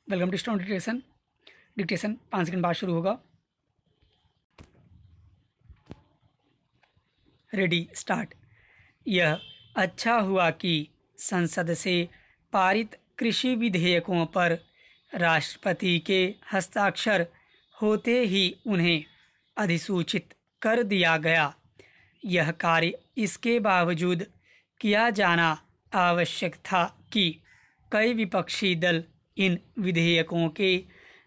Welcome to stone dictation. Dictation 5 second बाद शुरू होगा। Ready start. यह अच्छा हुआ कि संसद से पारित कृषि विधेयकों पर राष्ट्रपति के हस्ताक्षर होते ही उन्हें अधिसूचित कर दिया गया। यह कार्य इसके बावजूद किया जाना आवश्यक था कि कई विपक्षी दल इन विधेयकों के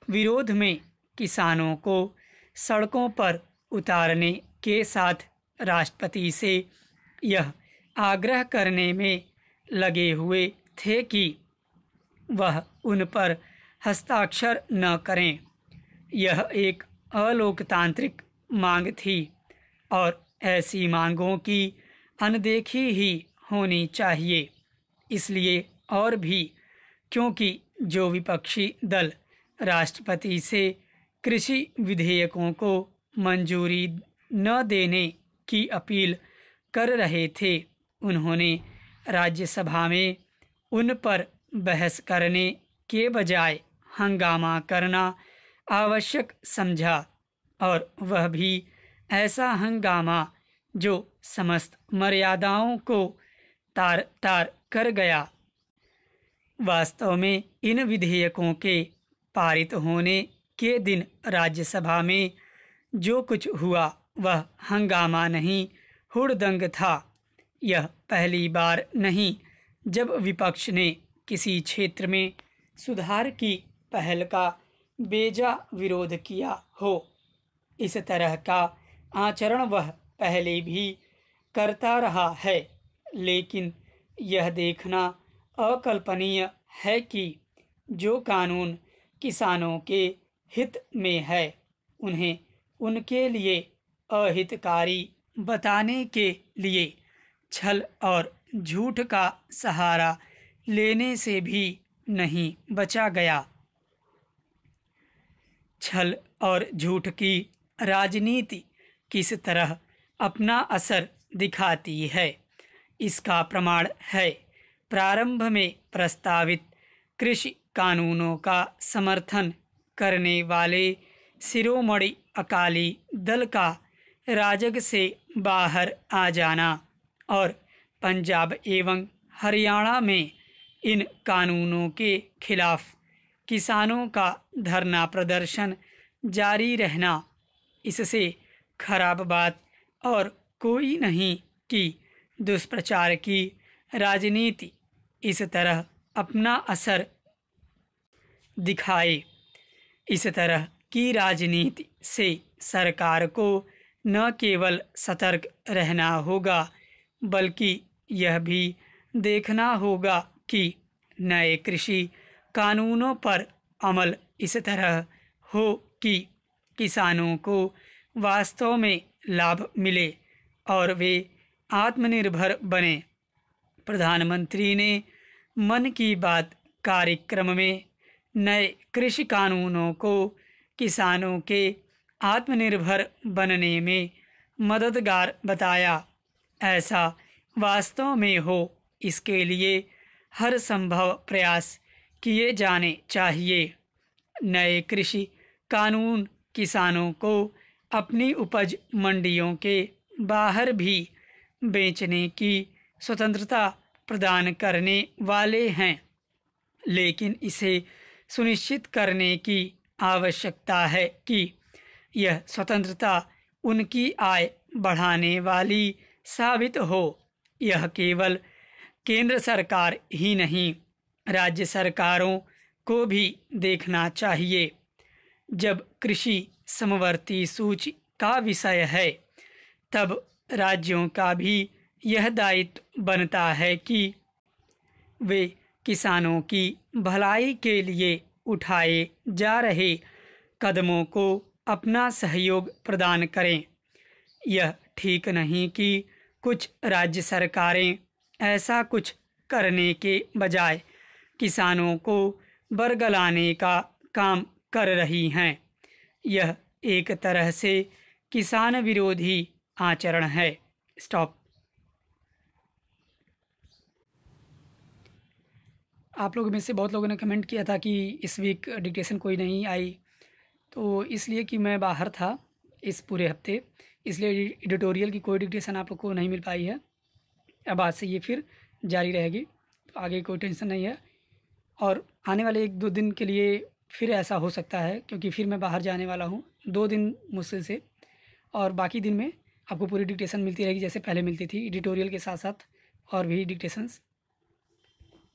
विरोध में किसानों को सड़कों पर उतारने के साथ राष्ट्रपति से यह आग्रह करने में लगे हुए थे कि वह उन पर हस्ताक्षर न करें। यह एक अलोकतांत्रिक मांग थी और ऐसी मांगों की अनदेखी ही होनी चाहिए। इसलिए और भी क्योंकि जो विपक्षी दल राष्ट्रपति से कृषि विधेयकों को मंजूरी न देने की अपील कर रहे थे, उन्होंने राज्यसभा में उन पर बहस करने के बजाय हंगामा करना आवश्यक समझा, और वह भी ऐसा हंगामा जो समस्त मर्यादाओं को तार तार कर गया। वास्तव में इन विधेयकों के पारित होने के दिन राज्यसभा में जो कुछ हुआ वह हंगामा नहीं, हुड़दंग था। यह पहली बार नहीं जब विपक्ष ने किसी क्षेत्र में सुधार की पहल का बेजा विरोध किया हो। इस तरह का आचरण वह पहले भी करता रहा है, लेकिन यह देखना अकल्पनीय है कि जो कानून किसानों के हित में है, उन्हें उनके लिए अहितकारी बताने के लिए छल और झूठ का सहारा लेने से भी नहीं बचा गया। छल और झूठ की राजनीति किस तरह अपना असर दिखाती है, इसका प्रमाण है प्रारंभ में प्रस्तावित कृषि कानूनों का समर्थन करने वाले शिरोमणि अकाली दल का राजग से बाहर आ जाना और पंजाब एवं हरियाणा में इन कानूनों के खिलाफ किसानों का धरना प्रदर्शन जारी रहना। इससे खराब बात और कोई नहीं कि दुष्प्रचार की राजनीति इस तरह अपना असर दिखाए। इस तरह की राजनीति से सरकार को न केवल सतर्क रहना होगा, बल्कि यह भी देखना होगा कि नए कृषि कानूनों पर अमल इस तरह हो कि किसानों को वास्तव में लाभ मिले और वे आत्मनिर्भर बने। प्रधानमंत्री ने मन की बात कार्यक्रम में नए कृषि कानूनों को किसानों के आत्मनिर्भर बनने में मददगार बताया। ऐसा वास्तव में हो, इसके लिए हर संभव प्रयास किए जाने चाहिए। नए कृषि कानून किसानों को अपनी उपज मंडियों के बाहर भी बेचने की स्वतंत्रता प्रदान करने वाले हैं, लेकिन इसे सुनिश्चित करने की आवश्यकता है कि यह स्वतंत्रता उनकी आय बढ़ाने वाली साबित हो। यह केवल केंद्र सरकार ही नहीं, राज्य सरकारों को भी देखना चाहिए। जब कृषि समवर्ती सूची का विषय है, तब राज्यों का भी यह दायित्व बनता है कि वे किसानों की भलाई के लिए उठाए जा रहे कदमों को अपना सहयोग प्रदान करें। यह ठीक नहीं कि कुछ राज्य सरकारें ऐसा कुछ करने के बजाय किसानों को बरगलाने का काम कर रही हैं। यह एक तरह से किसान विरोधी आचरण है। स्टॉप। आप लोगों में से बहुत लोगों ने कमेंट किया था कि इस वीक डिक्टेशन कोई नहीं आई, तो इसलिए कि मैं बाहर था इस पूरे हफ्ते, इसलिए एडिटोरियल की कोई डिक्टेशन आप लोग को नहीं मिल पाई है। अब आज से ये फिर जारी रहेगी, तो आगे कोई टेंशन नहीं है। और आने वाले 1-2 दिन के लिए फिर ऐसा हो सकता है, क्योंकि फिर मैं बाहर जाने वाला हूँ 2 दिन मुश्किल से, और बाकी दिन में आपको पूरी डिक्टेशन मिलती रहेगी जैसे पहले मिलती थी, एडिटोरियल के साथ साथ और भी डिक्टेशंस